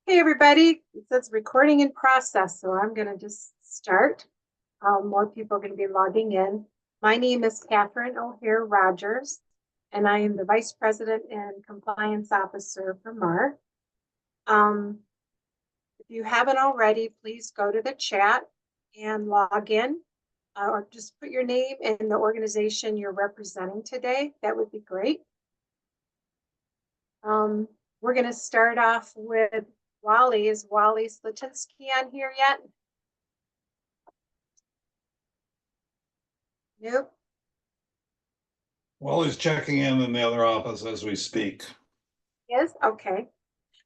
Hey, everybody. It says recording in process, so I'm going to just start. More people are going to be logging in. My name is Catherine O'Hare Rogers, and I am the Vice President and Compliance Officer for MARR. If you haven't already, please go to the chat and log in, or just put your name and the organization you're representing today. That would be great. We're going to start off with Wally. Is Wally Slatinsky on here yet? Nope. Wally's checking in the other office as we speak. Yes? Okay.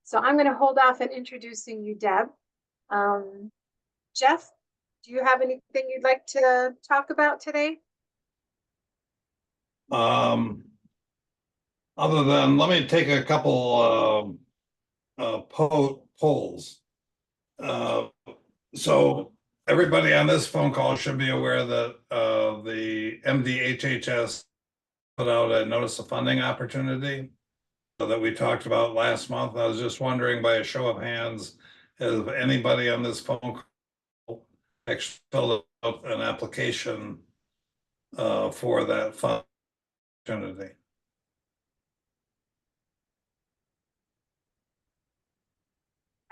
So I'm going to hold off on introducing you, Deb. Jeff, do you have anything you'd like to talk about today? Other than, let me take a couple polls. So everybody on this phone call should be aware that the MDHHS put out a notice of funding opportunity that we talked about last month. I was just wondering, by a show of hands, if anybody on this phone call actually filled out an application for that fund opportunity.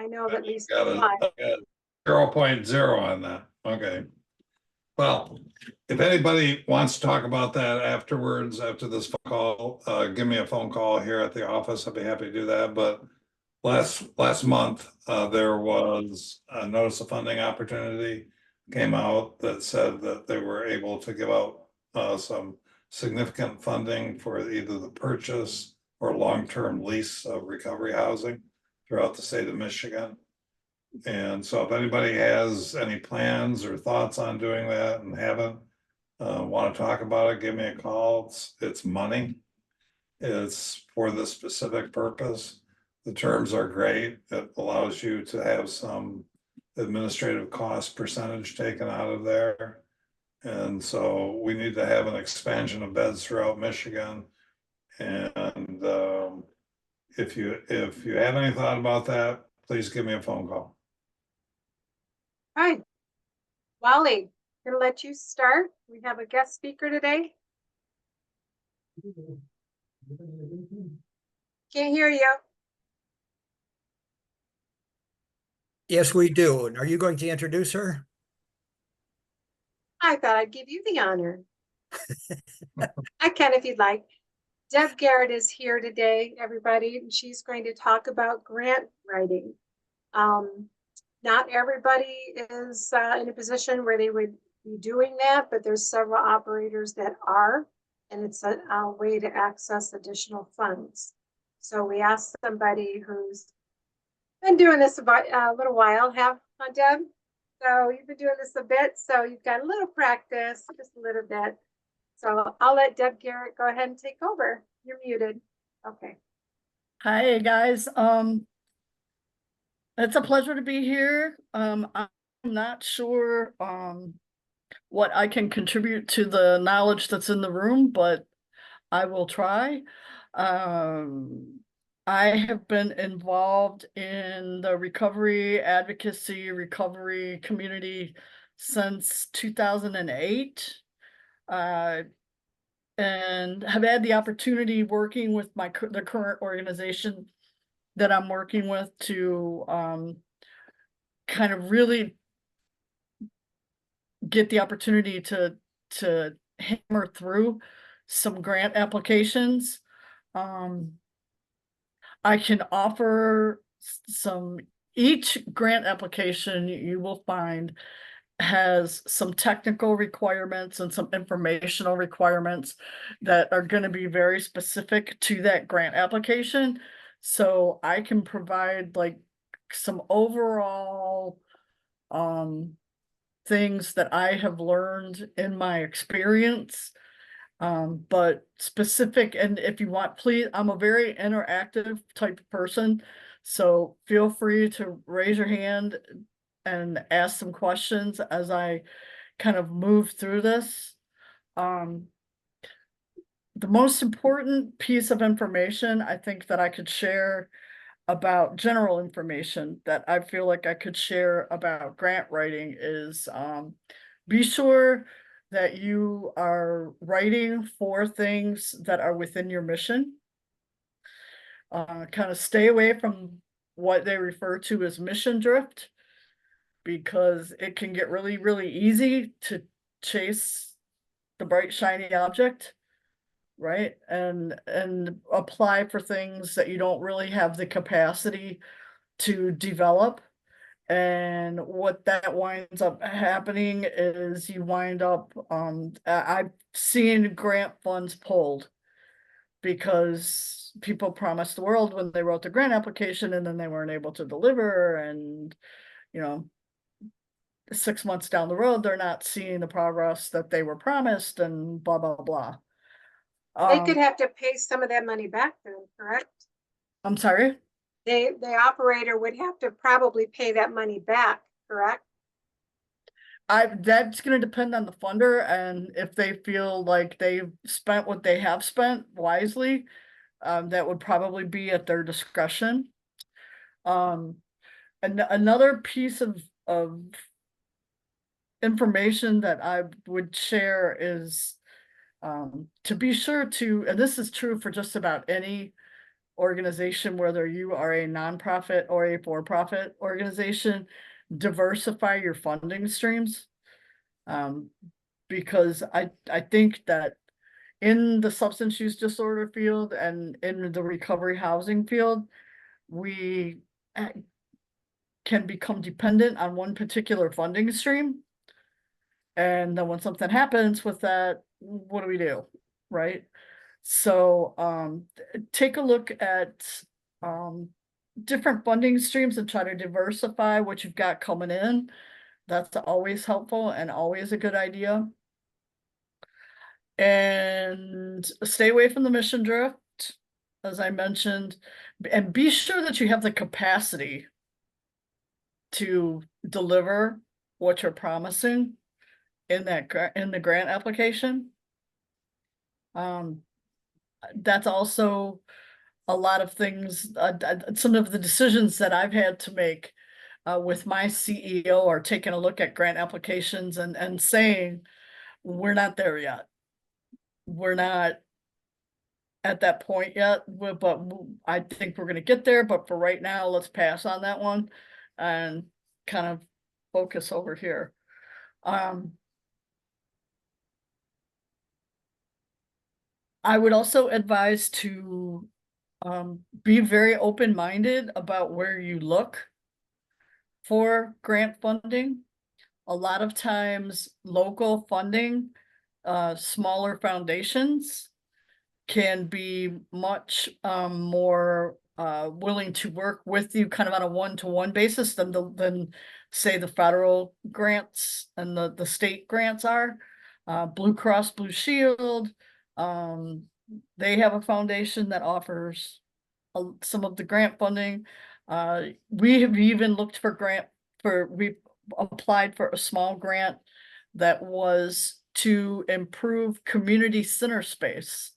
I know that at least got a 0.0 on that. Okay. Well, if anybody wants to talk about that afterwards, after this phone call, give me a phone call here at the office. I'll be happy to do that. But last month, there was a notice of funding opportunity came out that said that they were able to give out some significant funding for either the purchase or long-term lease of recovery housing throughout the state of Michigan. And so if anybody has any plans or thoughts on doing that and haven't, want to talk about it, give me a call. It's money. It's for this specific purpose. The terms are great. It allows you to have some administrative cost percentage taken out of there. And so we need to have an expansion of beds throughout Michigan. And if you have any thought about that, please give me a phone call. All right. Wally, I'm going to let you start. We have a guest speaker today. Can't hear you. Yes, we do. And are you going to introduce her? I thought I'd give you the honor. I can if you'd like. Deb Garret is here today, everybody, and she's going to talk about grant writing. Not everybody is in a position where they would be doing that, but there's several operators that are, and it's a way to access additional funds. So we asked somebody who's been doing this about a little while, Deb? So you've been doing this a bit, so you've got a little practice, just a little bit. So I'll let Deb Garret go ahead and take over. You're muted. Okay. Hi guys. It's a pleasure to be here. I'm not sure what I can contribute to the knowledge that's in the room, but I will try. I have been involved in the recovery advocacy, recovery community since 2008. And have had the opportunity working with the current organization that I'm working with to kind of really get the opportunity to hammer through some grant applications. I can offer each grant application you will find has some technical requirements and some informational requirements that are going to be very specific to that grant application. So I can provide like some overall things that I have learned in my experience, but specific. And if you want, please, I'm a very interactive type of person, so feel free to raise your hand and ask some questions as I kind of move through this. The most important piece of information I think that I could share about general information that I feel like I could share about grant writing is, be sure that you are writing for things that are within your mission. Kind of stay away from what they refer to as mission drift, because it can get really, really easy to chase the bright, shiny object, right? And apply for things that you don't really have the capacity to develop. And what that winds up happening is you wind up, I've seen grant funds pulled because people promised the world when they wrote the grant application and then they weren't able to deliver. And, you know, 6 months down the road, they're not seeing the progress that they were promised and blah, blah, blah. They could have to pay some of that money back then, correct? I'm sorry? The operator would have to probably pay that money back, correct? That's gonna depend on the funder, and if they feel like they've spent what they have spent wisely, that would probably be at their discretion. And another piece of information that I would share is, to be sure to, and this is true for just about any organization, whether you are a nonprofit or a for-profit organization, diversify your funding streams. Because I think that in the substance use disorder field and in the recovery housing field, we can become dependent on one particular funding stream. And then when something happens with that, what do we do? Right? So take a look at different funding streams and try to diversify what you've got coming in. That's always helpful and always a good idea. And stay away from the mission drift, as I mentioned, and be sure that you have the capacity to deliver what you're promising in the grant application. That's also a lot of things, some of the decisions that I've had to make with my CEO are taking a look at grant applications and saying, we're not there yet. We're not at that point yet, but I think we're gonna get there, but for right now, let's pass on that one and kind of focus over here. I would also advise to be very open-minded about where you look for grant funding. A lot of times local funding, smaller foundations can be much more willing to work with you kind of on a one-to-one basis than say the federal grants and the state grants are. Blue Cross Blue Shield, they have a foundation that offers some of the grant funding. We have even looked for we applied for a small grant that was to improve community center space.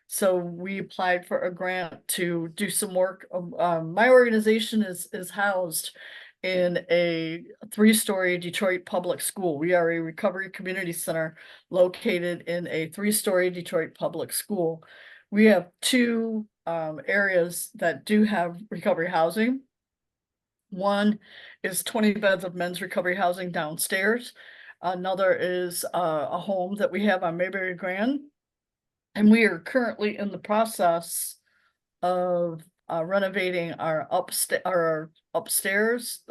So we applied for a grant to do some work. My organization is housed in a 3-story Detroit public school. We are a recovery community center located in a 3-story Detroit public school. We have 2 areas that do have recovery housing. One is 20 beds of men's recovery housing downstairs. Another is a home that we have on Mayberry Grand. And we are currently in the process of renovating our upstairs,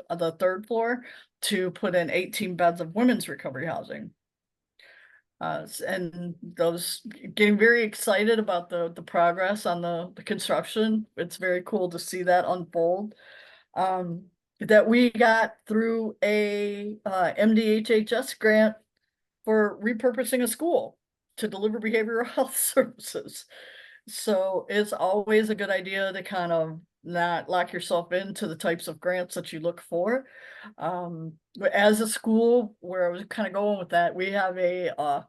the 3rd floor, to put in 18 beds of women's recovery housing. And those, getting very excited about the progress on the construction. It's very cool to see that unfold. That we got through a MDHHS grant for repurposing a school to deliver behavioral health services. So it's always a good idea to kind of not lock yourself into the types of grants that you look for. As a school, where I was kind of going with that, we have a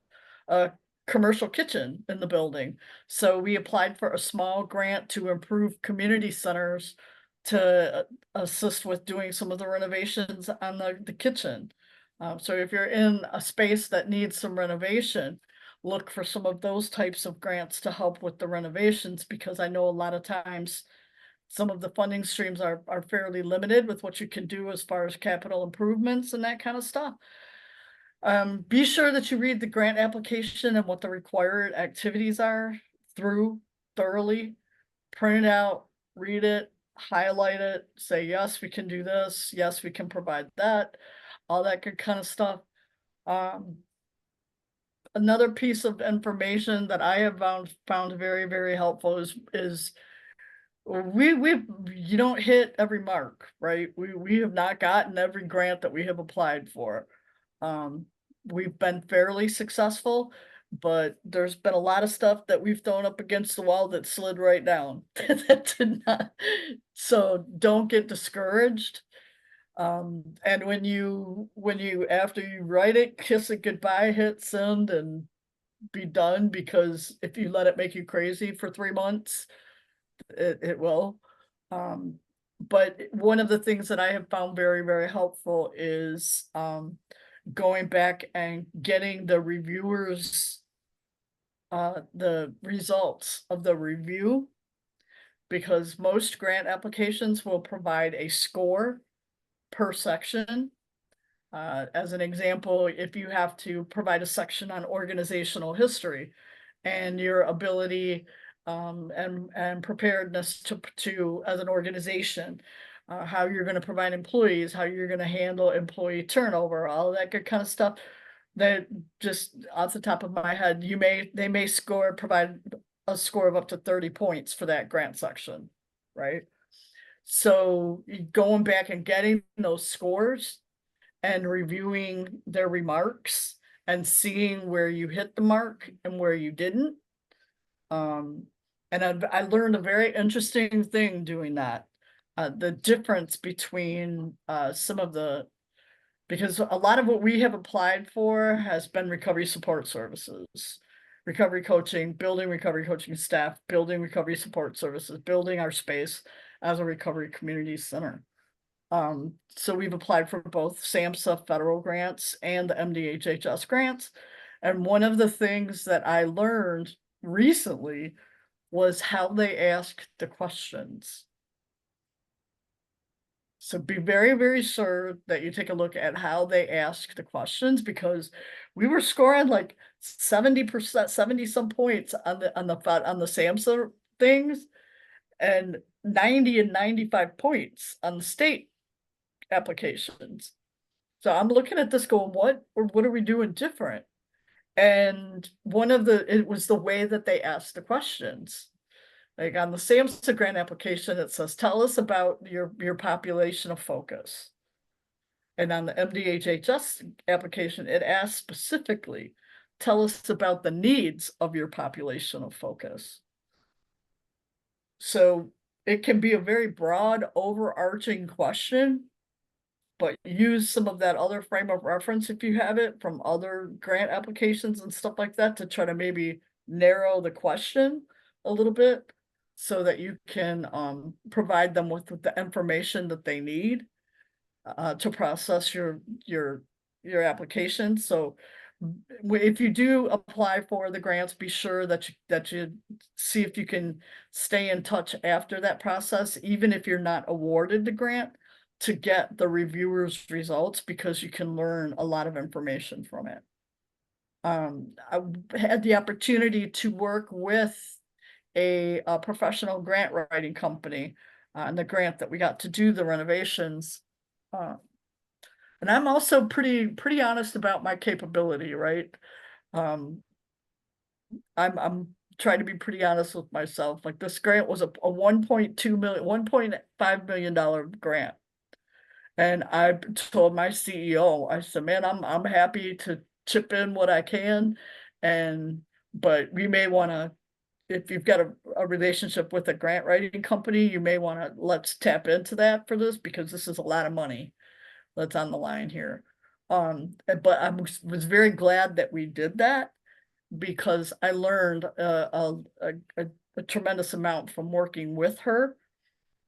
commercial kitchen in the building. So we applied for a small grant to improve community centers to assist with doing some of the renovations on the kitchen. So if you're in a space that needs some renovation, look for some of those types of grants to help with the renovations, because I know a lot of times some of the funding streams are fairly limited with what you can do as far as capital improvements and that kind of stuff. Be sure that you read the grant application and what the required activities are through thoroughly. Print it out, read it, highlight it, say, yes, we can do this, yes, we can provide that, all that good kind of stuff. Another piece of information that I have found very, very helpful is you don't hit every mark, right? We have not gotten every grant that we have applied for. We've been fairly successful, but there's been a lot of stuff that we've thrown up against the wall that slid right down. That did not. So don't get discouraged. And when you after you write it, kiss it goodbye, hit send and be done, because if you let it make you crazy for 3 months, it will. But one of the things that I have found very, very helpful is going back and getting the reviewers the results of the review, because most grant applications will provide a score per section. As an example, if you have to provide a section on organizational history and your ability and preparedness to as an organization, how you're going to provide employees, how you're going to handle employee turnover, all of that good kind of stuff, that just off the top of my head, they may provide a score of up to 30 points for that grant section, right? So going back and getting those scores and reviewing their remarks and seeing where you hit the mark and where you didn't. And I learned a very interesting thing doing that. The difference between because a lot of what we have applied for has been recovery support services, recovery coaching, building recovery coaching staff, building recovery support services, building our space as a recovery community center. So we've applied for both SAMHSA federal grants and the MDHHS grants. And one of the things that I learned recently was how they ask the questions. So be very, very sure that you take a look at how they ask the questions, because we were scoring like 70%, 70 some points on the SAMHSA things, and 90 and 95 points on the state applications. So I'm looking at this going, what are we doing different? And it was the way that they asked the questions. Like on the SAMHSA grant application, it says, tell us about your population of focus. And on the MDHHS application, it asks specifically, tell us about the needs of your population of focus. So it can be a very broad, overarching question, but use some of that other frame of reference if you have it from other grant applications and stuff like that to try to maybe narrow the question a little bit, so that you can provide them with the information that they need to process your application. So if you do apply for the grants, be sure that you see if you can stay in touch after that process, even if you're not awarded the grant, to get the reviewers' results, because you can learn a lot of information from it. I had the opportunity to work with a professional grant writing company and the grant that we got to do the renovations. And I'm also pretty honest about my capability, right? I'm trying to be pretty honest with myself. Like, this grant was a $1.5 million grant. And I told my CEO, I said, man, I'm happy to chip in what I can. But we may want to, if you've got a relationship with a grant writing company, you may want to, let's tap into that for this, because this is a lot of money that's on the line here. But I was very glad that we did that, because I learned a tremendous amount from working with her.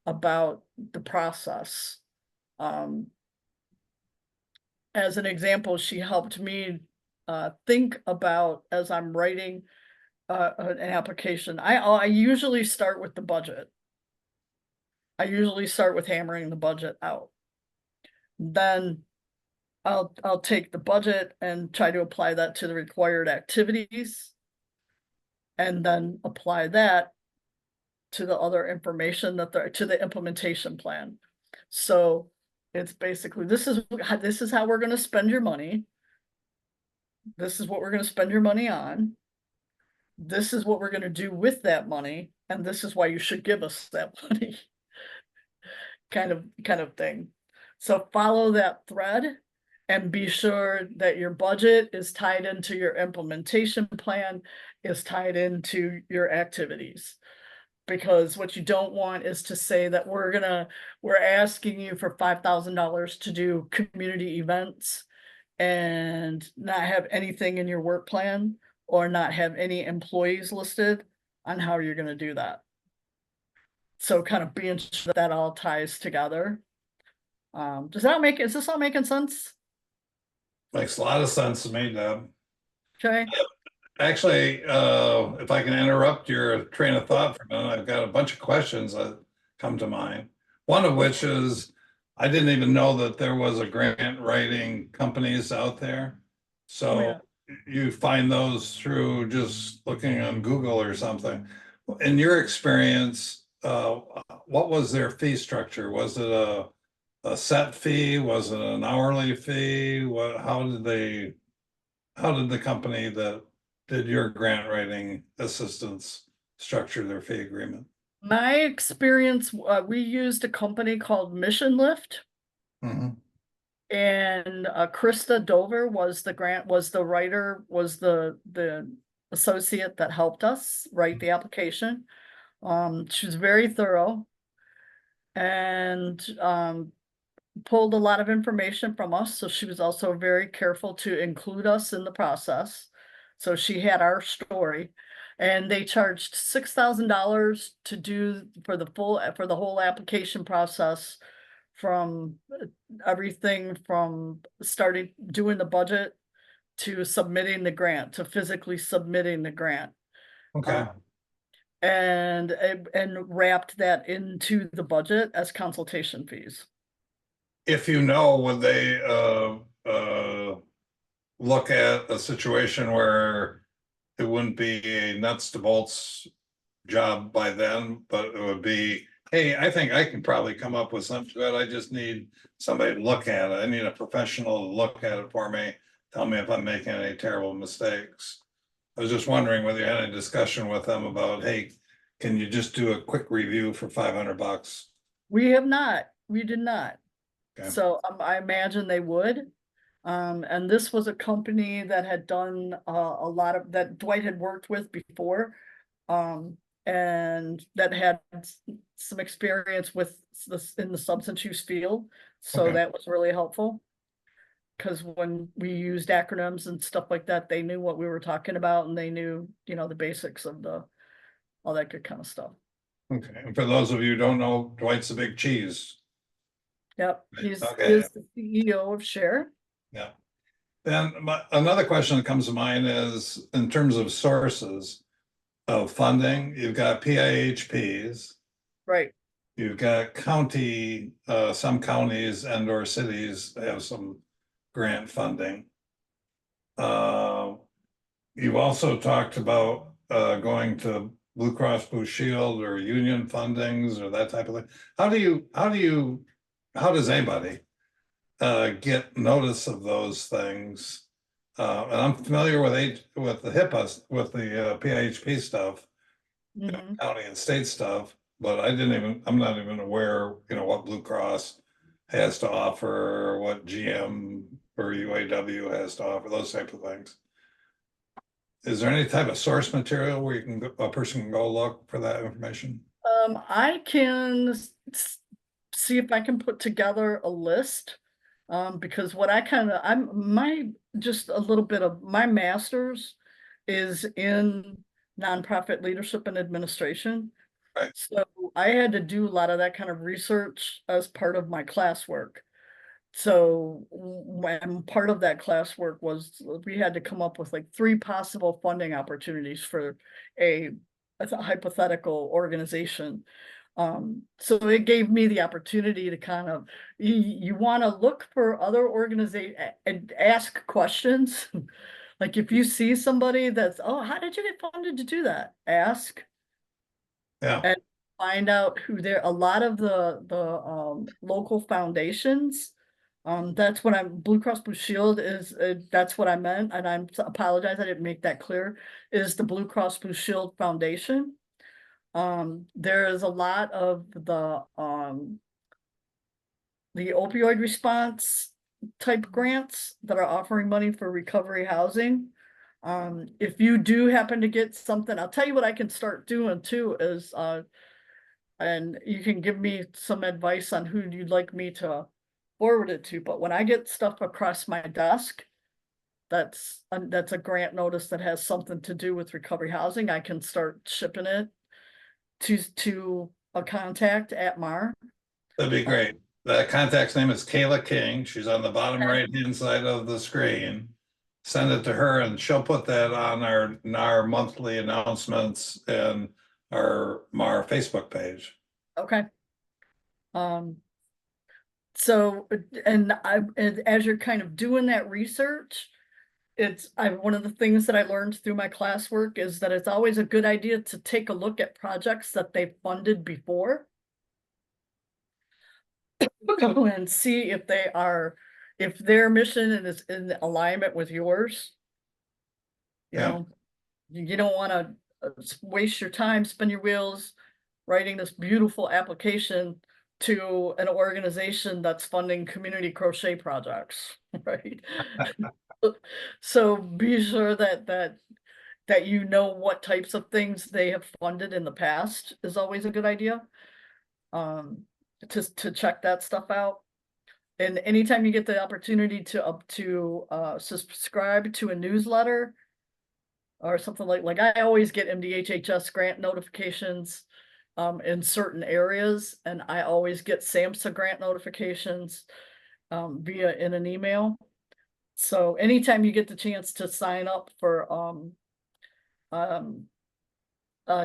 about the process. As an example, she helped me think about, as I'm writing an application, I usually start with the budget. I usually start with hammering the budget out. Then I'll take the budget and try to apply that to the required activities. And then apply that to the other information to the implementation plan. So it's basically, this is how we're gonna spend your money. This is what we're gonna spend your money on. This is what we're gonna do with that money, and this is why you should give us that money. Kind of thing. So follow that thread and be sure that your budget is tied into your implementation plan, is tied into your activities. Because what you don't want is to say that we're asking you for $5,000 to do community events and not have anything in your work plan, or not have any employees listed on how you're gonna do that. So kind of being sure that all ties together. Is this all making sense? Makes a lot of sense to me, Deb. Okay, Actually, if I can interrupt your train of thought for a minute, I've got a bunch of questions that come to mind. One of which is, I didn't even know that there was a grant writing companies out there. So yeah. you find those through just looking on Google or something. In your experience, what was their fee structure? Was it a set fee? Was it an hourly fee? How did the company that did your grant writing assistance structure their fee agreement? My experience, we used a company called Mission Lift. Mhm. And Krista Dover was the writer, was the associate that helped us write the application. She was very thorough and pulled a lot of information from us. So she was also very careful to include us in the process. So she had our story, and they charged $6,000 to do for the whole application process, from everything from starting doing the budget to submitting the grant, to physically submitting the grant. Okay, And wrapped that into the budget as consultation fees. if you know, would they look at a situation where it wouldn't be a nuts to bolts job by then, but it would be, hey, I think I can probably come up with something good. I just need somebody to look at it. I need a professional to look at it for me. Tell me if I'm making any terrible mistakes. I was just wondering whether you had a discussion with them about, hey, can you just do a quick review for $500? We did not. Okay. So I imagine they would. And this was a company that had done a lot of, that Dwight had worked with before. And that had some experience with this in the substance use field. So Okay. that was really helpful. Because when we used acronyms and stuff like that, they knew what we were talking about, and they knew, the basics of all that good kind of stuff. Okay, and for those of you who don't know, Dwight's a big cheese. Yep, he's Okay. is the CEO of Share. Yeah. Then another question that comes to mind is, in terms of sources of funding, you've got PIHPs, Right. you've got county, some counties and or cities have some grant funding. You've also talked about going to Blue Cross Blue Shield or union fundings or that type of thing. How does anybody get notice of those things? And I'm familiar with the HIPAA, with the PIHP stuff, Mhm. county and state stuff, but I'm not even aware, what Blue Cross has to offer, or what GM or UAW has to offer, those type of things. Is there any type of source material where a person can go look for that information? I can see if I can put together a list. Because what just a little bit of my master's is in nonprofit leadership and administration. Right. So I had to do a lot of that kind of research as part of my classwork. So when part of that classwork was, we had to come up with like 3 possible funding opportunities for a, a hypothetical organization. So it gave me the opportunity to kind of, you want to look for other organizations and ask questions. Like if you see somebody that's, oh, how did you get funded to do that? Ask. Yeah, And find out who they're, a lot of the local foundations. That's what I'm, Blue Cross Blue Shield is, that's what I meant, and I'm apologize, I didn't make that clear, is the Blue Cross Blue Shield Foundation. There is a lot of the opioid response type grants that are offering money for recovery housing. If you do happen to get something, I'll tell you what I can start doing too is, and you can give me some advice on who you'd like me to forward it to, but when I get stuff across my desk, that's a grant notice that has something to do with recovery housing, I can start shipping it to a contact at MARR. that'd be great. The contact's name is Kayla King. She's on the bottom Okay. right-hand side of the screen. Send it to her and she'll put that on our monthly announcements and our Facebook page. Okay. So, and as you're kind of doing that research, one of the things that I learned through my classwork is that it's always a good idea to take a look at projects that they've funded before. And see if if their mission is in alignment with yours. You Yeah. know, you don't want to waste your time, spin your wheels, writing this beautiful application to an organization that's funding community crochet projects, right? So be sure that you know what types of things they have funded in the past is always a good idea. To check that stuff out. And anytime you get the opportunity to subscribe to a newsletter or something like I always get MDHHS grant notifications in certain areas, and I always get SAMHSA grant notifications via in an email. So anytime you get the chance to sign up for a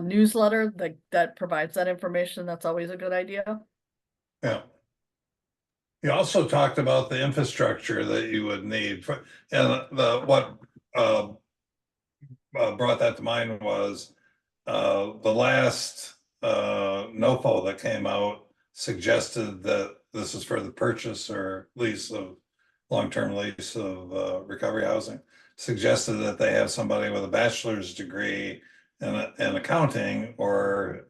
newsletter that provides that information, that's always a good idea. Yeah. You also talked about the infrastructure that you would need for, and what brought that to mind was the last NOFO that came out suggested that this is for the purchase or lease of long-term lease of recovery housing, suggested that they have somebody with a bachelor's degree in accounting or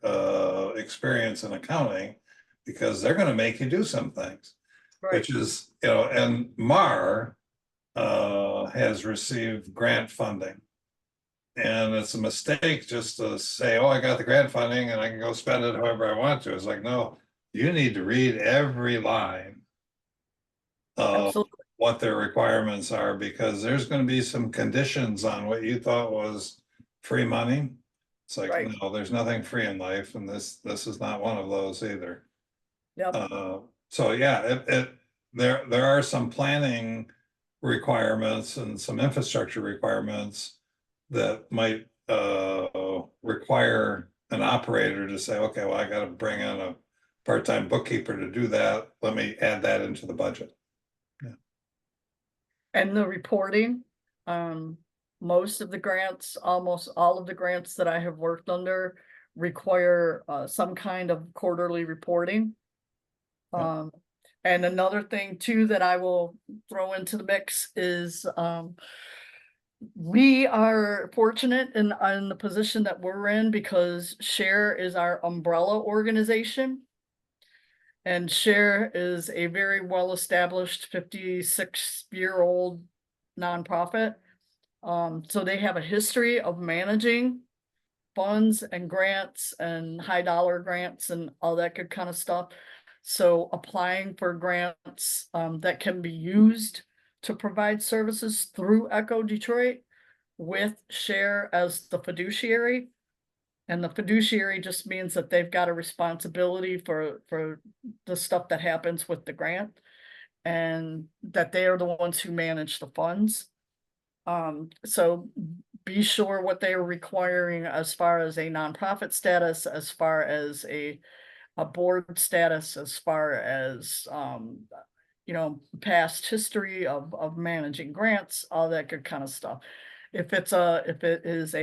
experience in accounting, because they're going to make you do some things. Right. Which is, and MARR has received grant funding. And it's a mistake just to say, oh, I got the grant funding and I can go spend it however I want to. It's like, no, you need to read every line of Absolutely. what their requirements are, because there's going to be some conditions on what you thought was free money. It's like, Right. no, there's nothing free in life, and this is not one of those either. Yep. So yeah, there are some planning requirements and some infrastructure requirements that might require an operator to say, okay, well, I got to bring in a part-time bookkeeper to do that. Let me add that into the budget. Yeah. And the reporting, most of the grants, almost all of the grants that I have worked under require some kind of quarterly reporting. Yeah. And another thing too that I will throw into the mix is we are fortunate in the position that we're in because SHARE is our umbrella organization. And SHARE is a very well-established 56-year-old nonprofit. So they have a history of managing funds and grants and high dollar grants and all that good kind of stuff. So applying for grants that can be used to provide services through Echo Detroit with SHARE as the fiduciary And the fiduciary just means that they've got a responsibility for the stuff that happens with the grant. And that they are the ones who manage the funds. So be sure what they are requiring as far as a nonprofit status, as far as a board status, as far as, you know, past history of managing grants, all that good kind of stuff. If it is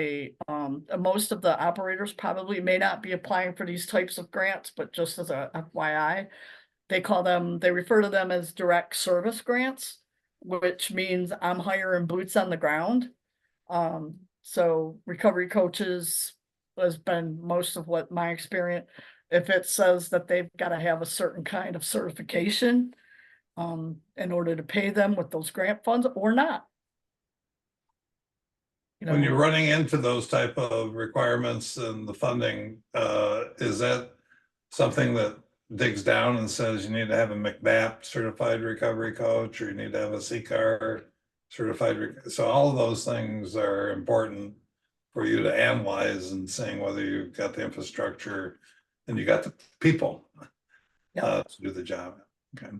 most of the operators probably may not be applying for these types of grants, but just as a FYI, they refer to them as direct service grants, which means I'm hiring boots on the ground. So recovery coaches has been most of what my experience. If it says that they've got to have a certain kind of certification, in order to pay them with those grant funds or not. You When you're know, running into those type of requirements and the funding, is that something that digs down and says you need to have a McNabb certified recovery coach, or you need to have a CCAR certified? So all of those things are important for you to analyze and seeing whether you've got the infrastructure and you got the people to do the job. Okay.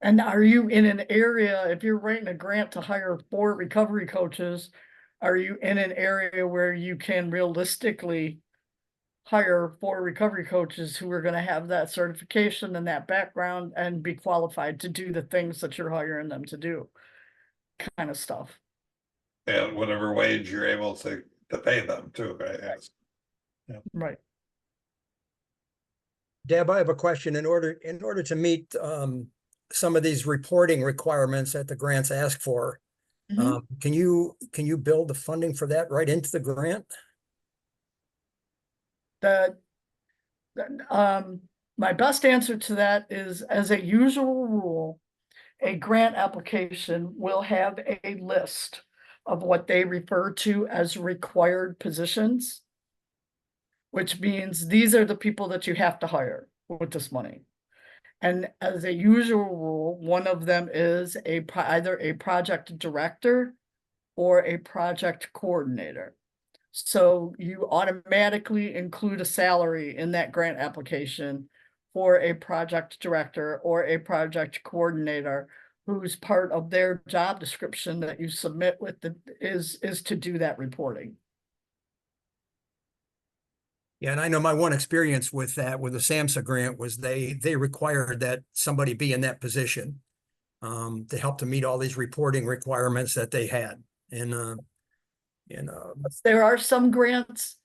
and are you in an area, if you're writing a grant to hire 4 recovery coaches, are you in an area where you can realistically hire 4 recovery coaches who are going to have that certification and that background and be qualified to do the things that you're hiring them to do, kind of stuff? And whatever wage you're able to pay them too, right? Yes. Right. Deb, I have a question. In order to meet some of these reporting requirements that the grants ask for, can you build the funding for that right into the grant? My best answer to that is, as a usual rule, a grant application will have a list of what they refer to as required positions, which means these are the people that you have to hire with this money. And as a usual rule, one of them is either a project director or a project coordinator. So you automatically include a salary in that grant application for a project director or a project coordinator, whose part of their job description that you submit with is to do that reporting. Yeah, and I know my one experience with that, with the SAMHSA grant, was they required that somebody be in that position to help to meet all these reporting requirements that they had. And there are some grants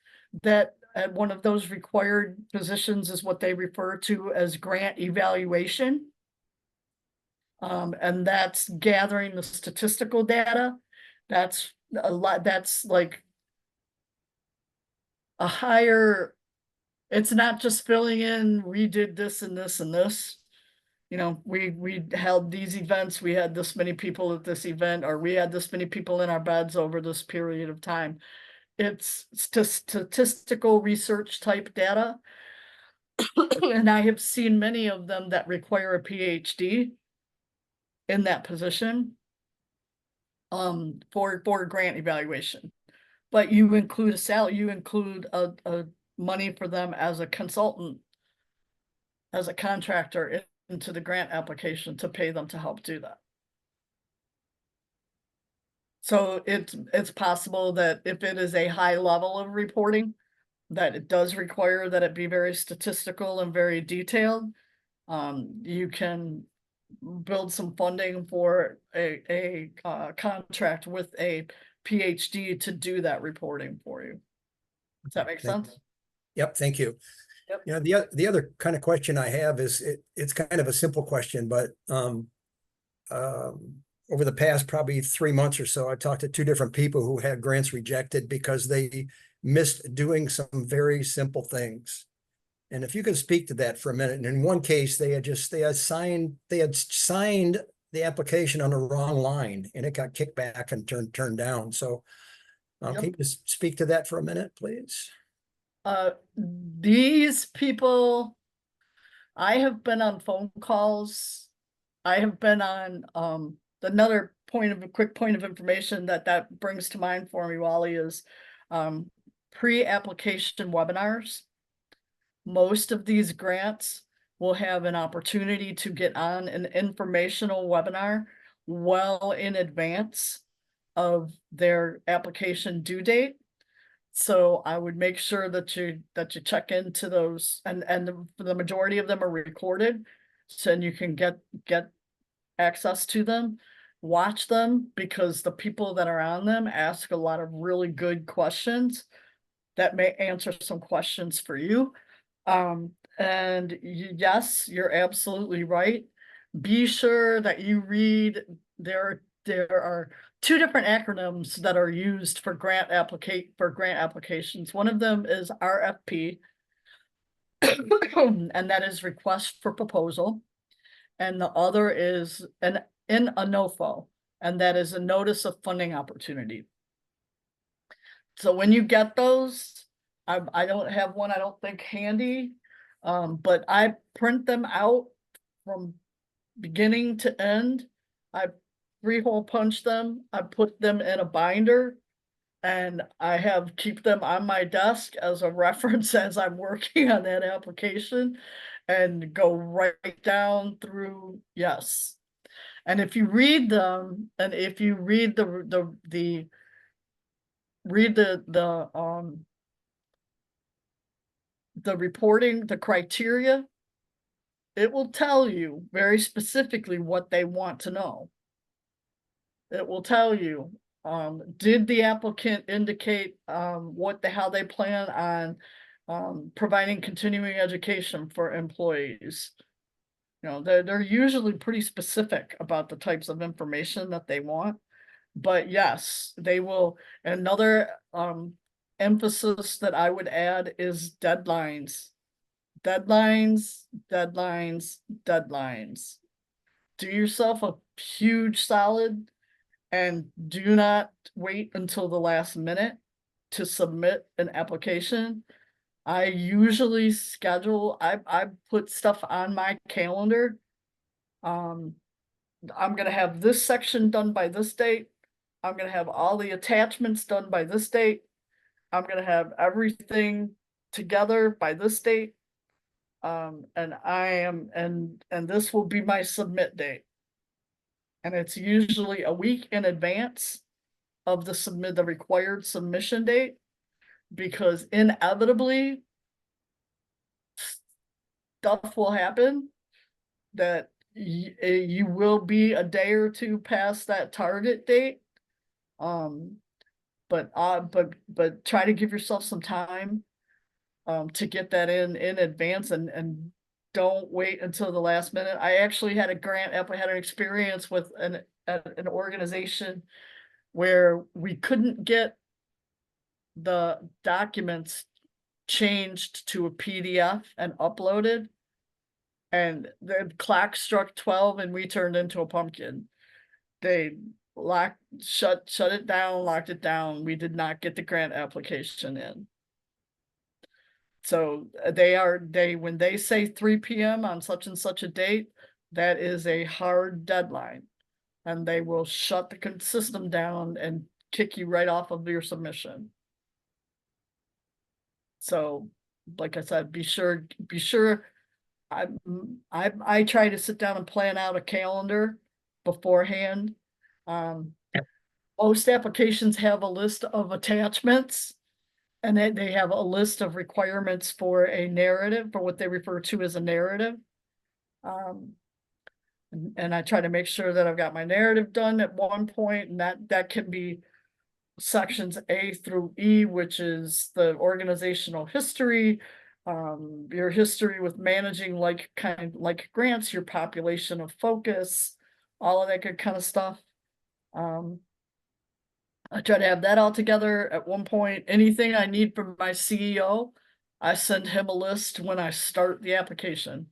that one of those required positions is what they refer to as grant evaluation. And that's gathering the statistical data. That's a lot, that's like a higher, it's not just filling in, we did this and this and this. You know, we held these events, we had this many people at this event, or we had this many people in our beds over this period of time. It's statistical research type data. And I have seen many of them that require a PhD in that position for grant evaluation. But you include a salary, you include a money for them as a consultant, as a contractor into the grant application to pay them to help do that. So it's possible that if it is a high level of reporting, that it does require that it be very statistical and very detailed. You can build some funding for a contract with a PhD to do that reporting for you. Does that make sense? Yep, thank you. Yep. You know, the other kind of question I have is it's kind of a simple question, but over the past probably 3 months or so, I talked to 2 different people who had grants rejected because they missed doing some very simple things. And if you can speak to that for a minute. And in one case, they had signed the application on the wrong line, and it got kicked back and turned down. So can you just speak to that for a minute, please? These people, I have been on phone calls. I have been on another quick point of information that brings to mind for me, Wally, is pre-application webinars. Most of these grants will have an opportunity to get on an informational webinar well in advance of their application due date. So I would make sure that you check into those, and the majority of them are recorded, so you can get access to them, watch them, because the people that are on them ask a lot of really good questions that may answer some questions for you. And yes, you're absolutely right. Be sure that you read, there are two different acronyms that are used for grant applications. One of them is RFP, and that is request for proposal. And the other is an NOFO, and that is a notice of funding opportunity. So when you get those, I don't have one, I don't think, handy, but I print them out from beginning to end. I 3-hole punch them, I put them in a binder, and I keep them on my desk as a reference as I'm working on that application, and go right down through, yes. And if you read them, and if you read the reporting, the criteria, it will tell you very specifically what they want to know. It will tell you, did the applicant indicate how they plan on providing continuing education for employees? You know, they're usually pretty specific about the types of information that they want. But yes, they will. Another emphasis that I would add is deadlines. Deadlines, deadlines, deadlines. Do yourself a huge solid and do not wait until the last minute to submit an application. I usually schedule, I put stuff on my calendar. I'm gonna have this section done by this date. I'm gonna have all the attachments done by this date. I'm gonna have everything together by this date. And this will be my submit date. And it's usually a week in advance of the required submission date, because inevitably stuff will happen that you will be a day or two past that target date. But try to give yourself some time to get that in advance, and don't wait until the last minute. I actually had an experience with an organization where we couldn't get the documents changed to a PDF and uploaded, and the clock struck 12 and we turned into a pumpkin. They shut it down, locked it down. We did not get the grant application in. So when they say 3 p.m. on such and such a date, that is a hard deadline, and they will shut the system down and kick you right off of your submission. So, like I said, be sure. I try to sit down and plan out a calendar beforehand. Most applications have a list of attachments, and they have a list of requirements for a narrative, for what they refer to as a narrative. And I try to make sure that I've got my narrative done at one point, and that can be sections A through E, which is the organizational history, your history with managing like grants, your population of focus, all of that good kind of stuff. I try to have that all together at one point. Anything I need from my CEO, I send him a list when I start the application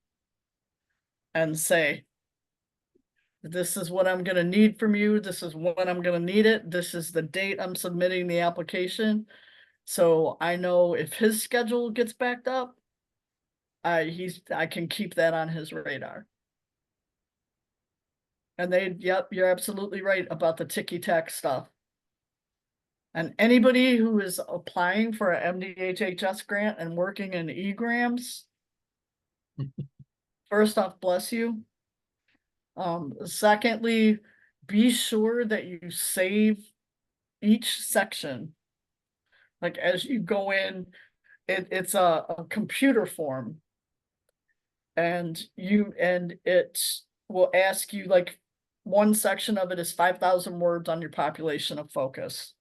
and say, this is what I'm gonna need from you. This is when I'm gonna need it. This is the date I'm submitting the application. So I know if his schedule gets backed up, I can keep that on his radar. And yep, you're absolutely right about the ticky-tack stuff. And anybody who is applying for a MDHHS grant and working in egrams, first off, bless you. Secondly, be sure that you save each section. Like as you go in, it's a computer form. And it will ask you, like, one section of it is 5,000 words on your population of focus.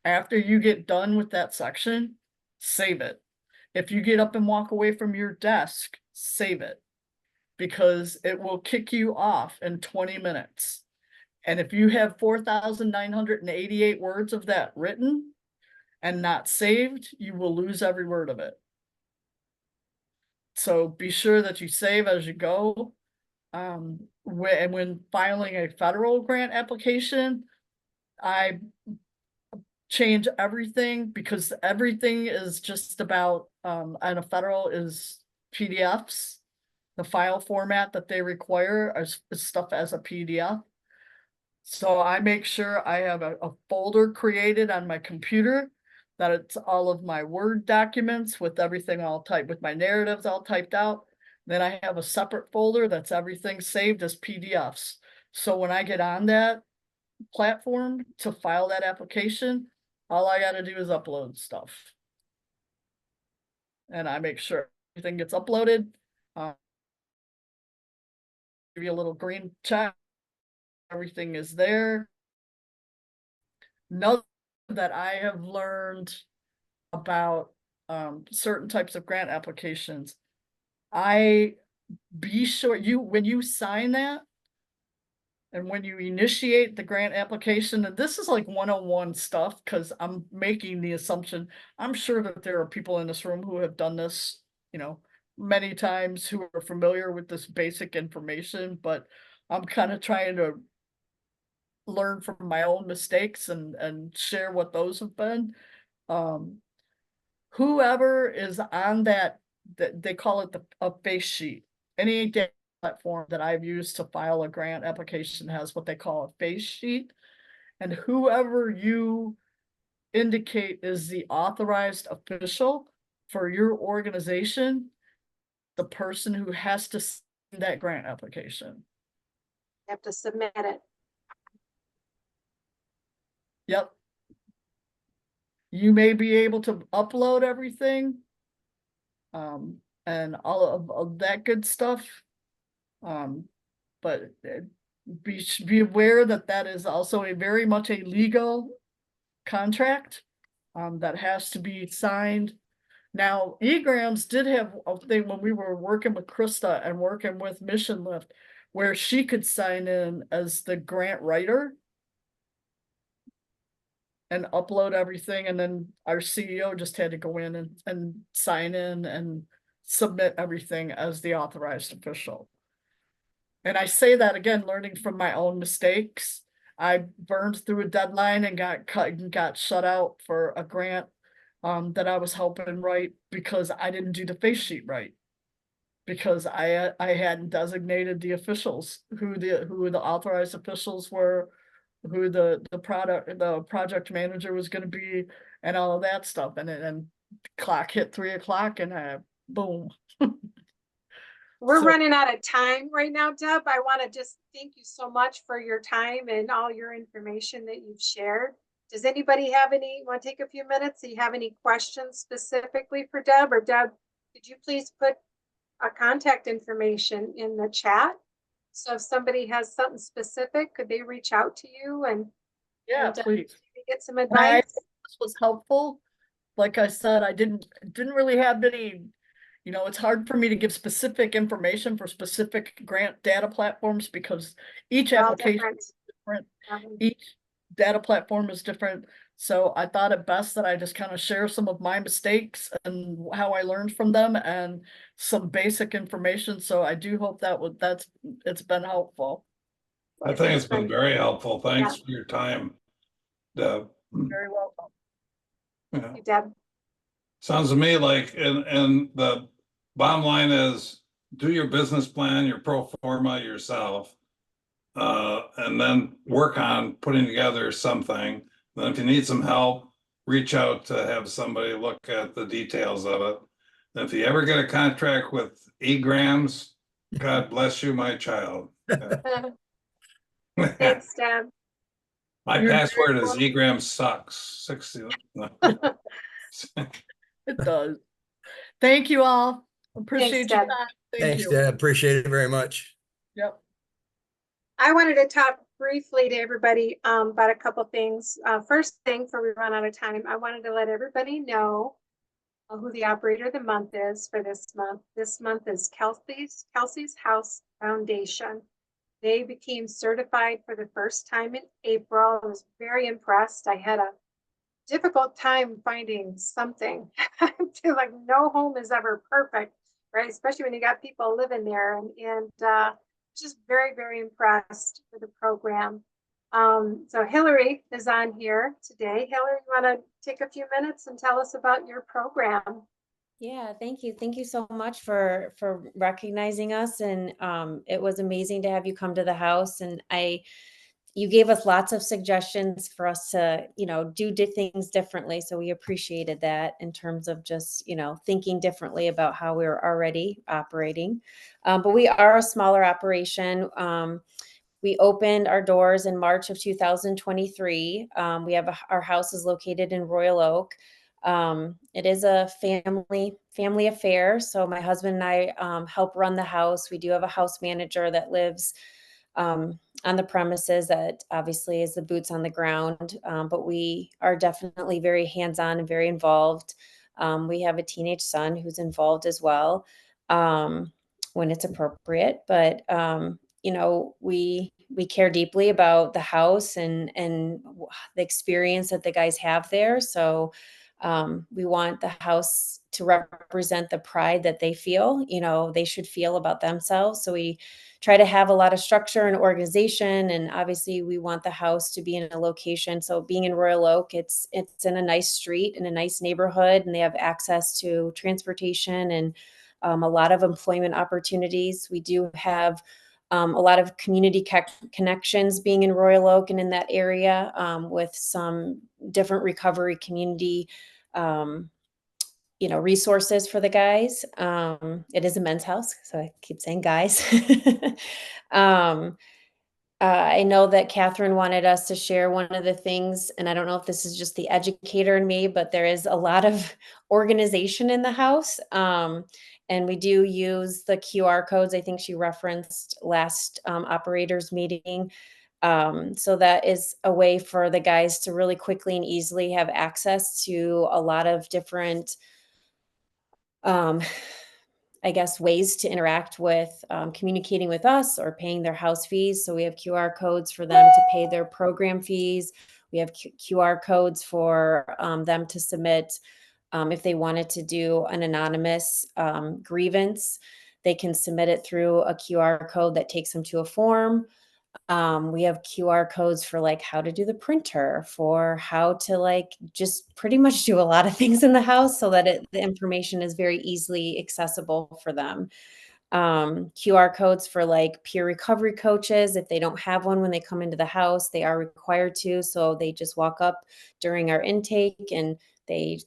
After you get done with that section, save it. If you get up and walk away from your desk, save it, because it will kick you off in 20 minutes. And if you have 4,988 words of that written and not saved, you will lose every word of it. So be sure that you save as you go. When filing a federal grant application, I change everything, because everything is just about, and a federal is PDFs. The file format that they require is stuff as a PDF. So I make sure I have a folder created on my computer, that it's all of my Word documents with everything all typed, with my narratives all typed out. Then I have a separate folder that's everything saved as PDFs. So when I get on that platform to file that application, all I gotta do is upload stuff. And I make sure everything gets uploaded. Give you a little green check. Everything is there. Note that I have learned about certain types of grant applications. Be sure when you sign that, and when you initiate the grant application, and this is like 101 stuff, because I'm making the assumption, I'm sure that there are people in this room who have done this, many times, who are familiar with this basic information, but I'm kind of trying to learn from my own mistakes and share what those have been. Whoever is on that they call it a face sheet. Any data platform that I've used to file a grant application has what they call a face sheet. And whoever you indicate is the authorized official for your organization, the person who has to sign that grant application. You have to submit it. Yep. You may be able to upload everything, and all of that good stuff. But be aware that that is also very much a legal contract, that has to be signed. Now, egrams did have a thing when we were working with Krista and working with Mission Lift, where she could sign in as the grant writer and upload everything, and then our CEO just had to go in and sign in and submit everything as the authorized official. And I say that again, learning from my own mistakes. I burned through a deadline and got shut out for a grant that I was helping write, because I didn't do the face sheet right. Because I hadn't designated the officials, who the authorized officials were, who the project manager was going to be, and all of that stuff. And the clock hit 3 o'clock, and boom. We're So- running out of time right now, Deb. I want to just thank you so much for your time and all your information that you've shared. Does anybody want to take a few minutes? Do you have any questions specifically for Deb? Or Deb, could you please put a contact information in the chat? So if somebody has something specific, could they reach out to you and please get some advice? This was helpful. Like I said, I didn't really have any, it's hard for me to give specific information for specific grant data platforms, because each application is different. Each data platform is different. So I thought it best that I just kind of share some of my mistakes and how I learned from them, and some basic information. So I do hope it's been helpful. I think it's been very helpful. Thanks for your time, Deb. Very welcome. Yeah. Thank you, Deb. Sounds to me like, and the bottom line is, do your business plan, your pro forma yourself, and then work on putting together something Then if you need some help, reach out to have somebody look at the details of it. And if you ever get a contract with egrams, God bless you, my child. Thanks, Deb. My You're password is egram sucks 60. It does. Thank you all. Appreciate your Deb. time. Thank Thanks, you. Deb. Appreciate it very much. Yep. I wanted to talk briefly to everybody about a couple things. First thing, before we run out of time, I wanted to let everybody know who the operator of the month is for this month. This month is Kelsey's House Foundation. They became certified for the first time in April. I was very impressed. I had a difficult time finding something. I feel like no home is ever perfect, right? Especially when you got people living there, and just very, very impressed with the program. So Hillary is on here today. Hillary, you want to take a few minutes and tell us about your program? Yeah, thank you. Thank you so much for recognizing us. And it was amazing to have you come to the house. And you gave us lots of suggestions for us to, do things differently. So we appreciated that in terms of just, thinking differently about how we were already operating. But we are a smaller operation. We opened our doors in March of 2023. Our house is located in Royal Oak. It is a family affair. So my husband and I help run the house. We do have a house manager that lives on the premises that obviously is the boots on the ground. But we are definitely very hands-on and very involved. We have a teenage son who's involved as well when it's appropriate. But we care deeply about the house and the experience that the guys have there. So we want the house to represent the pride that they feel, they should feel about themselves. So we try to have a lot of structure and organization. And obviously we want the house to be in a location. So being in Royal Oak, it's in a nice street, in a nice neighborhood, and they have access to transportation and a lot of employment opportunities. We do have a lot of community connections being in Royal Oak and in that area with some different recovery community resources for the guys. It is a men's house, so I keep saying guys. I know that Catherine wanted us to share one of the things, and I don't know if this is just the educator in me, but there is a lot of organization in the house. And we do use the QR codes. I think she referenced last operators meeting. So that is a way for the guys to really quickly and easily have access to a lot of different ways to interact with communicating with us or paying their house fees. So we have QR codes for them to pay their program fees. We have QR codes for them to submit if they wanted to do an anonymous grievance. They can submit it through a QR code that takes them to a form. We have QR codes for how to do the printer, for how to just pretty much do a lot of things in the house so that the information is very easily accessible for them. QR codes for peer recovery coaches. If they don't have one when they come into the house, they are required to. So they just walk up during our intake and they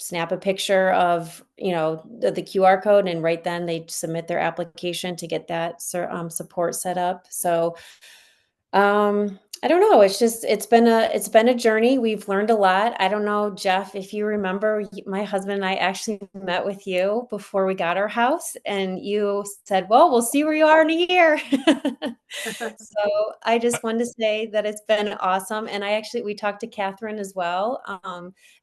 snap a picture of, the QR code, and right then they submit their application to get that support set up. So, I don't know. It's been a journey. We've learned a lot. I don't know, Jeff, if you remember, my husband and I actually met with you before we got our house, and you said, well, we'll see where you are in a year. So I just wanted to say that it's been awesome. And we talked to Catherine as well,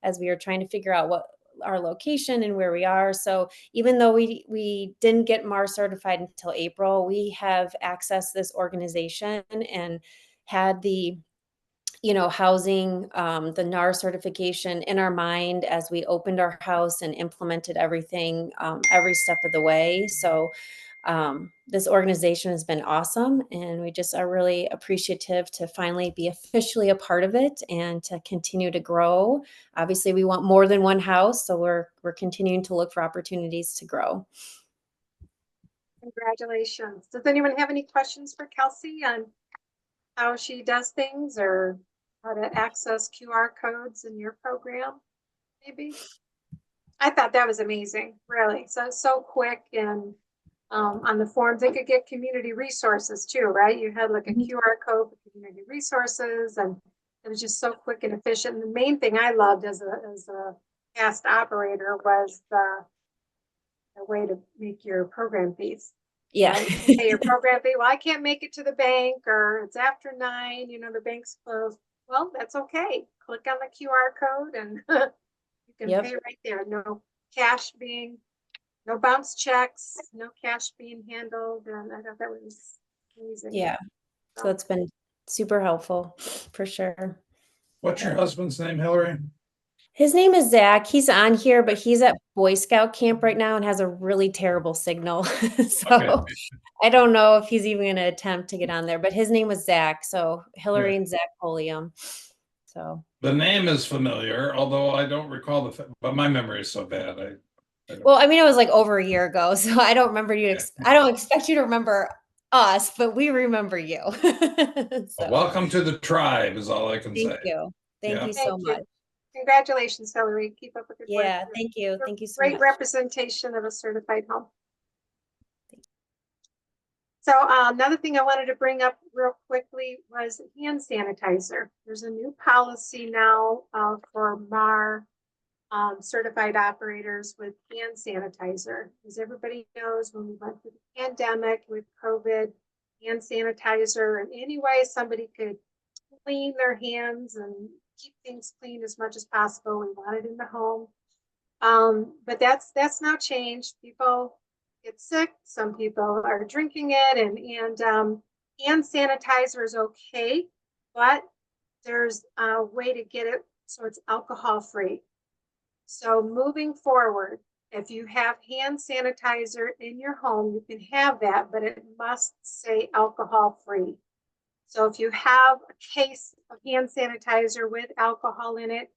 as we were trying to figure out what our location and where we are. So even though we didn't get MARR certified until April, we have accessed this organization and had the housing, the NAR certification in our mind as we opened our house and implemented everything every step of the way. So this organization has been awesome, and we just are really appreciative to finally be officially a part of it and to continue to grow. Obviously, we want more than one house, so we're continuing to look for opportunities to grow. Congratulations. Does anyone have any questions for Kelsey on how she does things or how to access QR codes in your program, maybe. I thought that was amazing, really. So quick and on the forms, they could get community resources too, right? You had like a Mhm. QR code for community resources and it was just so quick and efficient. And the main thing I loved as a past operator was the way to make your program fees. Yeah. Right? Pay your program fee. Well, I can't make it to the bank or it's after 9, the bank's closed. Well, that's okay. Click on the QR code and you can Yep. pay right there. No bounce checks, no cash being handled. And I thought that was amazing. Yeah. So it's been super helpful for sure. What's your husband's name, Hillary? His name is Zach. He's on here, but he's at Boy Scout camp right now and has a really terrible signal. So Okay. I don't know if he's even going to attempt to get on there, but his name was Zach. So Hillary and Zach Polium. So The name is familiar, although I don't recall but my memory is so bad. well, I mean, it was like over a year ago, so I don't remember you. I don't expect you to remember us, but we remember you. So Welcome to the tribe is all I can say. thank you. Thank Yeah. you so Thank you. much. Congratulations, Hillary. Keep up with your work. Yeah, You're thank you. a Thank you so great much. representation of a certified home. So another thing I wanted to bring up real quickly was hand sanitizer. There's a new policy now for MARR certified operators with hand sanitizer. As everybody knows, when we went through the pandemic with COVID, hand sanitizer in any way somebody could clean their hands and keep things clean as much as possible. We want it in the home. But that's now changed. People get sick. Some people are drinking it, and hand sanitizer is okay, but there's a way to get it so it's alcohol free. So moving forward, if you have hand sanitizer in your home, you can have that, but it must say alcohol free. So if you have a case of hand sanitizer with alcohol in it,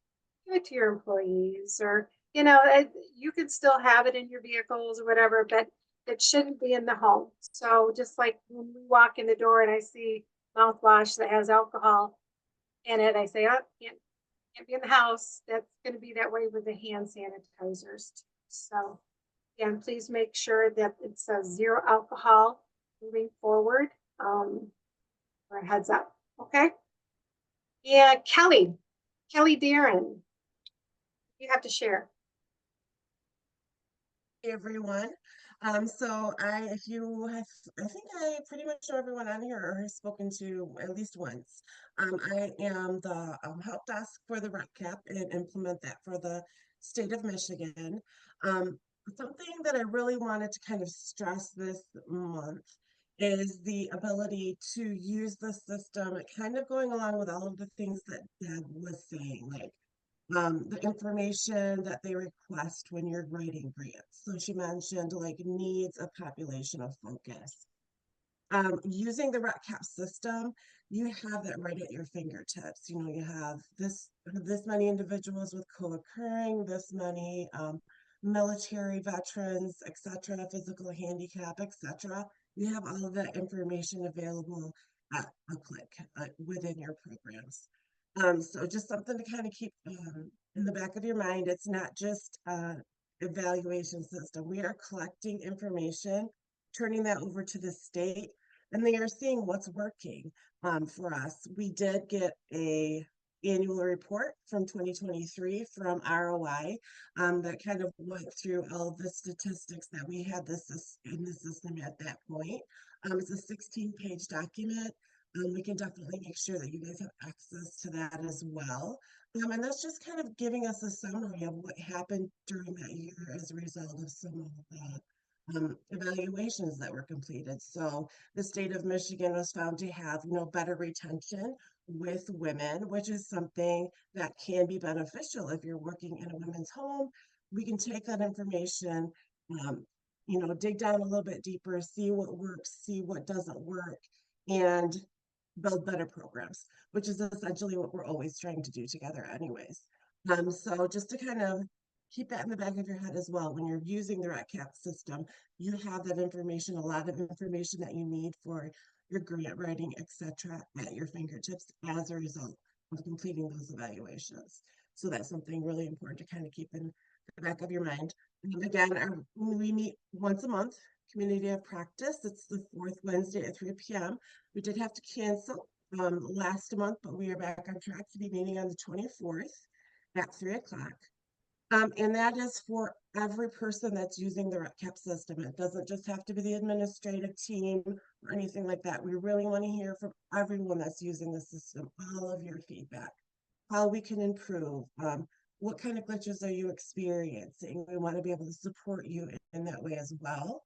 give it to your employees or, you could still have it in your vehicles or whatever, but it shouldn't be in the home. So just like when we walk in the door and I see mouthwash that has alcohol in it, I say, oh, can't be in the house. That's going to be that way with the hand sanitizers too. So again, please make sure that it says zero alcohol moving forward. For a heads up, okay? Yeah, Kelly Darren, you have to share. Hey everyone. If you have, I think I pretty much know everyone on here or have spoken to at least once. I am the help desk for the RECAP and implement that for the state of Michigan. Something that I really wanted to kind of stress this month is the ability to use the system, kind of going along with all of the things that Deb was saying, like the information that they request when you're writing grants. So she mentioned like needs a population of focus. Using the RECAP system, you have that right at your fingertips. You have this many individuals with co-occurring, this many military veterans, etc., physical handicap, etc. You have all of that information available at a click within your programs. So just something to kind of keep in the back of your mind. It's not just evaluation system. We are collecting information, turning that over to the state, and they are seeing what's working for us. We did get a annual report from 2023 from ROI that kind of went through all the statistics that we had in the system at that point. It's a 16-page document. We can definitely make sure that you guys have access to that as well. And that's just kind of giving us a summary of what happened during that year as a result of some of the evaluations that were completed. So the state of Michigan was found to have, better retention with women, which is something that can be beneficial if you're working in a women's home. We can take that information, dig down a little bit deeper, see what works, see what doesn't work, and build better programs, which is essentially what we're always trying to do together anyways. So just to kind of keep that in the back of your head as well, when you're using the RECAP system, you have that information, a lot of information that you need for your grant writing, etc., at your fingertips as a result of completing those evaluations. So that's something really important to kind of keep in the back of your mind. And again, we meet once a month, community of practice. It's the fourth Wednesday at 3 p.m. We did have to cancel last month, but we are back on track to be meeting on the 24th at 3 o'clock. And that is for every person that's using the RECAP system. It doesn't just have to be the administrative team or anything like that. We really want to hear from everyone that's using the system, all of your feedback, how we can improve, what kind of glitches are you experiencing? We want to be able to support you in that way as well.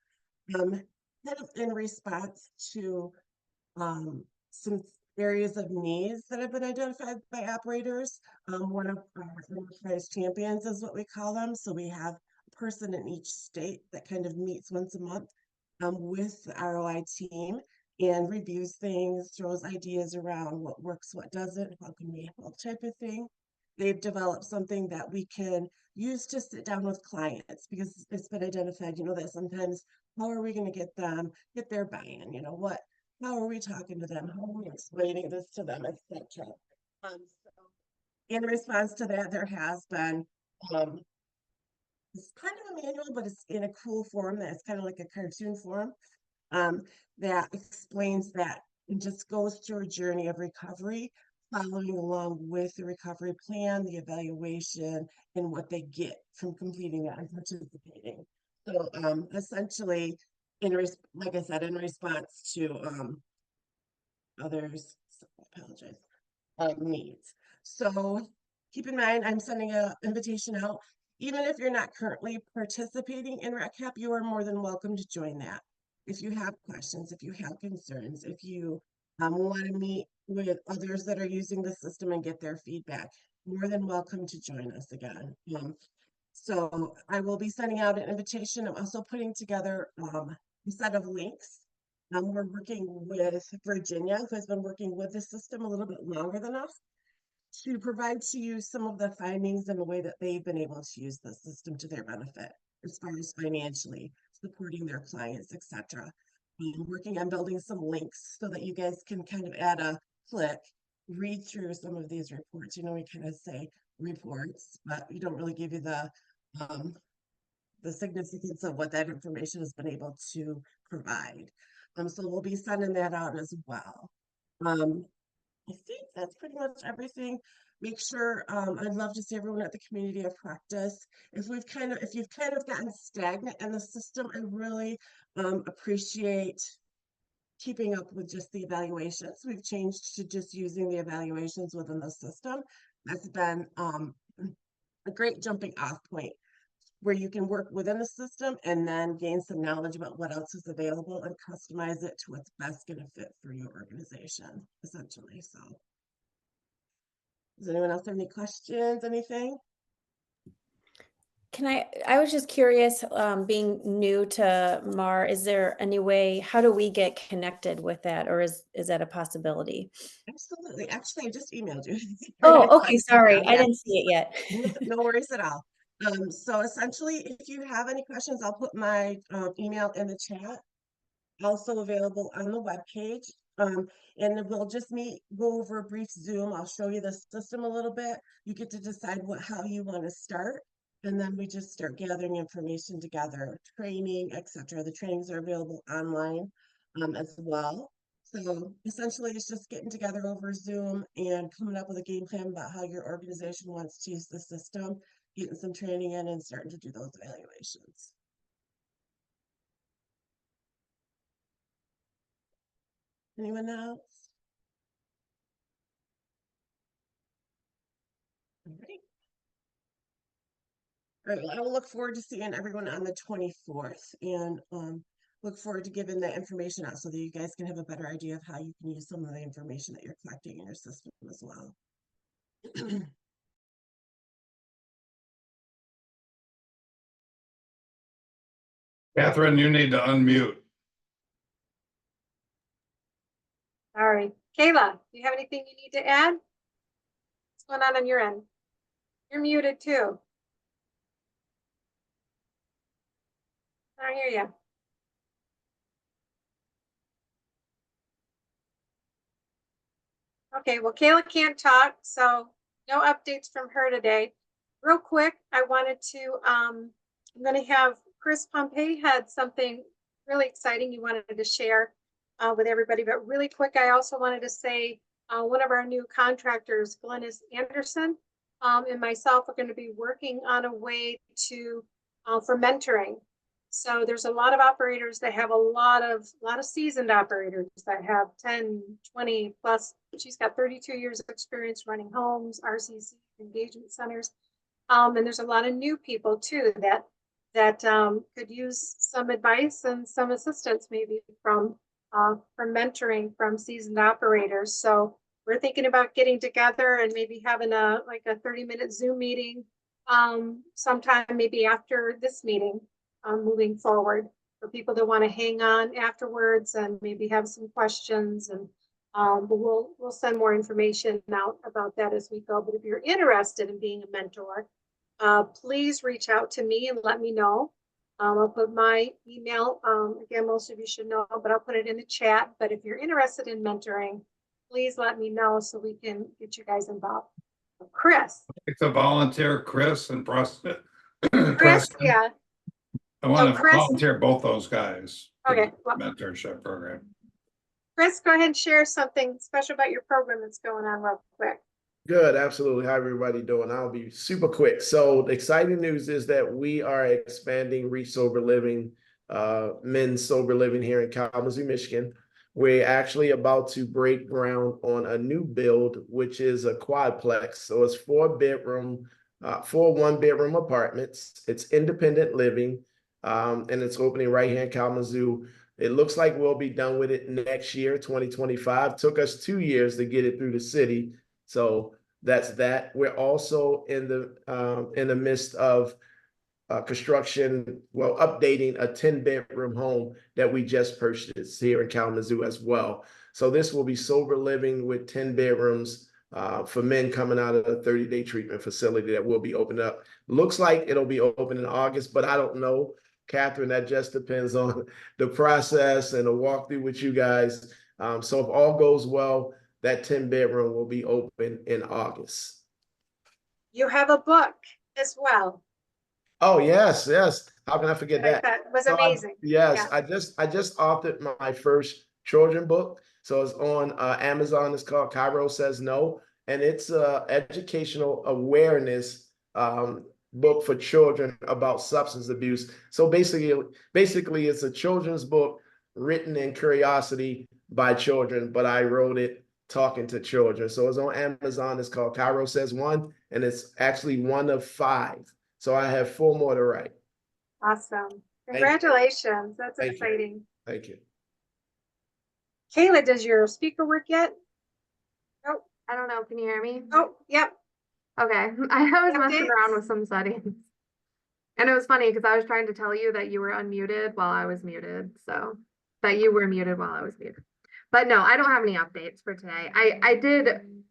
Kind of in response to some areas of needs that have been identified by operators. One of our enterprise champions is what we call them. So we have a person in each state that kind of meets once a month with the ROI team and reviews things, throws ideas around what works, what doesn't, how can we help type of thing. They've developed something that we can use to sit down with clients because it's been identified, that sometimes how are we going to get their buy-in, how are we talking to them? How are we explaining this to them, etc. So in response to that, there has been it's kind of a manual, but it's in a cool form that it's kind of like a cartoon form that explains that and just goes through a journey of recovery, following along with the recovery plan, the evaluation, and what they get from completing it and participating. So essentially, like I said, in response to others, I apologize, needs. So keep in mind, I'm sending an invitation out. Even if you're not currently participating in RECAP, you are more than welcome to join that. If you have questions, if you have concerns, if you want to meet with others that are using the system and get their feedback, more than welcome to join us again. So I will be sending out an invitation. I'm also putting together a set of links. We're working with Virginia, who has been working with the system a little bit longer than us, to provide to you some of the findings and the way that they've been able to use the system to their benefit, as far as financially supporting their clients, etc. Working on building some links so that you guys can kind of add a click, read through some of these reports. We kind of say reports, but we don't really give you the significance of what that information has been able to provide. So we'll be sending that out as well. I think that's pretty much everything. Make sure, I'd love to see everyone at the community of practice. If you've kind of gotten stagnant in the system, I really appreciate keeping up with just the evaluations. We've changed to just using the evaluations within the system. That's been a great jumping off point where you can work within the system and then gain some knowledge about what else is available and customize it to what's best going to fit for your organization, essentially. So does anyone else have any questions, anything? I was just curious, being new to MARR, is there any way, how do we get connected with that, or is that a possibility? Absolutely. Actually, I just emailed you. Oh, okay, sorry, I didn't see it yet. No worries at all. So essentially, if you have any questions, I'll put my email in the chat. Also available on the webpage. And we'll just go over a brief Zoom. I'll show you the system a little bit. You get to decide how you want to start. And then we just start gathering information together, training, etc. The trainings are available online as well. So essentially, it's just getting together over Zoom and coming up with a game plan about how your organization wants to use the system, getting some training in and starting to do those evaluations. Anyone else? All right. All right, well, I will look forward to seeing everyone on the 24th and look forward to giving that information out so that you guys can have a better idea of how you can use some of the information that you're collecting in your system as well. Catherine, you need to unmute. Sorry. Kayla, do you have anything you need to add? What's going on your end? You're muted too. I don't hear you. Okay, well, Kayla can't talk, so no updates from her today. Real quick, I wanted to, I'm gonna have Chris Pompey had something really exciting he wanted to share with everybody, but really quick, I also wanted to say one of our new contractors, Glennis Anderson, and myself are gonna be working on a way to, for mentoring. So there's a lot of operators that have a lot of seasoned operators that have 10, 20 plus. She's got 32 years of experience running homes, RCC, engagement centers. And there's a lot of new people too that could use some advice and some assistance maybe from mentoring from seasoned operators. So we're thinking about getting together and maybe having a 30-minute Zoom meeting sometime maybe after this meeting. Moving forward for people that want to hang on afterwards and maybe have some questions, and we'll send more information out about that as we go. But if you're interested in being a mentor, please reach out to me and let me know. I'll put my email, again, most of you should know, but I'll put it in the chat. But if you're interested in mentoring, please let me know so we can get you guys involved. Chris. It's a volunteer, Chris and Preston. Chris, yeah. I want to Chris- volunteer both those guys. for Okay, the well- Mentorship program. Chris, go ahead and share something special about your program that's going on real quick. Good, absolutely. How everybody doing? I'll be super quick. So the exciting news is that we are expanding Reach Sober Living, men's sober living here in Kalamazoo, Michigan. We're actually about to break ground on a new build, which is a quadplex. So it's 4 one-bedroom apartments. It's independent living, and it's opening right here in Kalamazoo. It looks like we'll be done with it next year, 2025. Took us 2 years to get it through the city. So that's that. We're also in the midst of construction, updating a 10-bedroom home that we just purchased here in Kalamazoo as well. So this will be sober living with 10 bedrooms for men coming out of a 30-day treatment facility that will be opened up. Looks like it'll be open in August, but I don't know, Catherine. That just depends on the process and a walkthrough with you guys. So if all goes well, that 10-bedroom will be open in August. You have a book as well. Oh, yes. How can I forget that? That was So amazing. Yes, Yeah. I just authored my first children book. So it's on Amazon. It's called Cairo Says No. And it's a educational awareness book for children about substance abuse. So basically it's a children's book written in curiosity by children, but I wrote it talking to children. So it's on Amazon. It's called Cairo Says One, and it's actually one of 5. So I have 4 more to write. Awesome. Thank you. Congratulations. That's Thank you. exciting. Thank you. Kayla, does your speaker work yet? Oh, I don't know. Can you hear me? oh, yep. Okay. I was messing Updates? around with some settings. And it was funny because I was trying to tell you that you were unmuted while I was muted. So that you were muted while I was muted. But no, I don't have any updates for today. I did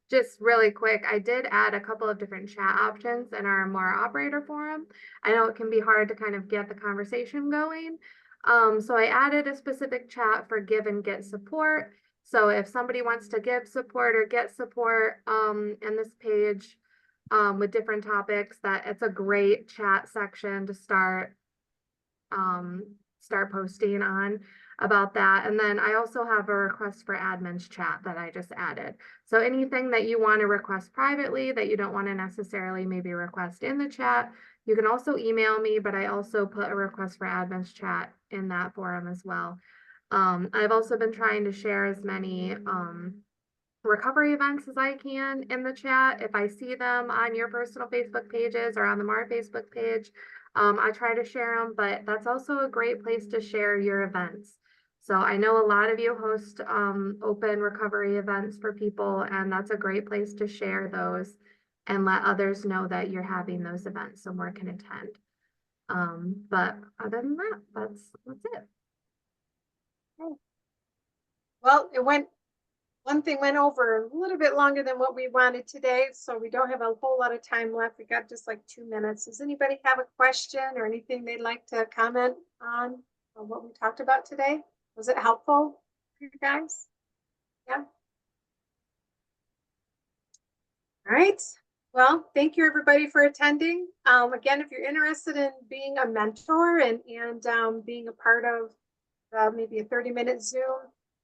just really quick. I did add a couple of different chat options in our MARR operator forum. I know it can be hard to kind of get the conversation going. So I added a specific chat for give and get support. So if somebody wants to give support or get support in this page with different topics, that it's a great chat section to start posting on about that. And then I also have a request for admins chat that I just added. So anything that you want to request privately that you don't want to necessarily maybe request in the chat, you can also email me, but I also put a request for admins chat in that forum as well. I've also been trying to share as many recovery events as I can in the chat. If I see them on your personal Facebook pages or on the MARR Facebook page, I try to share them, but that's also a great place to share your events. So I know a lot of you host open recovery events for people, and that's a great place to share those and let others know that you're having those events so more can attend. But other than that, that's it. Well, one thing went over a little bit longer than what we wanted today, so we don't have a whole lot of time left. We got just like 2 minutes. Does anybody have a question or anything they'd like to comment on what we talked about today? Was it helpful for you guys? Yeah. All right. Well, thank you everybody for attending. Again, if you're interested in being a mentor and being a part of maybe a 30-minute Zoom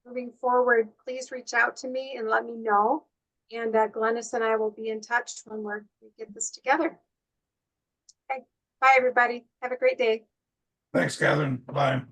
moving forward, please reach out to me and let me know. And Glennis and I will be in touch when we get this together. Okay. Bye, everybody. Have a great day. Thanks, Catherine. Bye.